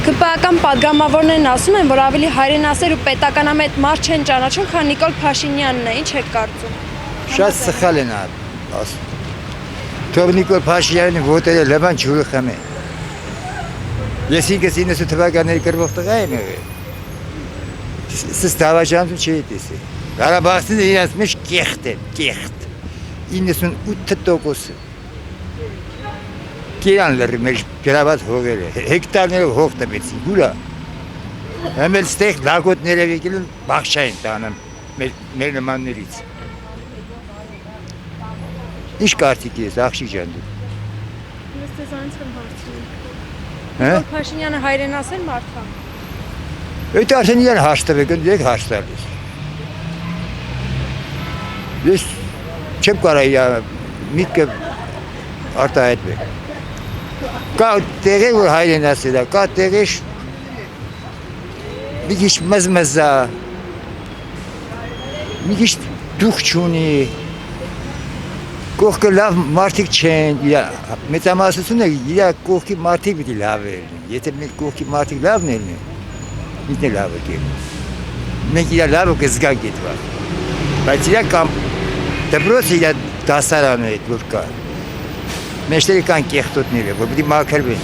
ԿՊԱ-կան պատգամավորներն ասում են, որ ավելի հայրենասեր ու պետականամետ մարդ չեն ճանաչում, քան Նիկոլ Փաշինյանն է, ինչ եք կարծում։ Շատ սխալ են ասում։ Թող Նիկոլ Փաշինյանը ոտերը լավան ջուրը է։ Ես ինքս 90 թվականների կրվող տղա եմ եղել։ Սս դավաճանություն չի տեսել։ Ղարաբաղցիները իրենց մեջ կեղտ են, կեղտ։ 98%-ը։ Կերան լրի մեջ գրաված հողերը, հեկտարներով հող տվեցին, գուրա։ Հեմել ստեղ լագոտներով եկել են բաղչա են տանում մեր նմաններից։ Ինչ կարծիք ես, աղջիկ ջան դու։ Ես ձեզանից եմ հարցնում։ Հա։ Նիկոլ Փաշինյանը հայրենասեր մարդ է։ Այդ արդեն իրեն հարց տվեք, դեք հարց տալիս։ Ես չեմ կարա միտքը արտահայտվել։ Կա տեղի որ հայրենասեր է, կա տեղի մի քիչ մզմզա, մի քիչ դուխ չունի, կողքը լավ մարդիկ չեն, մեծամասնությունը իր կողքի մարդիկ պիտի լավ են, եթե մեր կողքի մարդիկ լավն են, ինքն է լավը կերում, մենք իր լավը կզգանք էդվա, բայց իր կամ դպրոցը իր դասարանը էդ որ կա, մեջտերի կան կեղտոտները, որ պիտի մաքրվեն։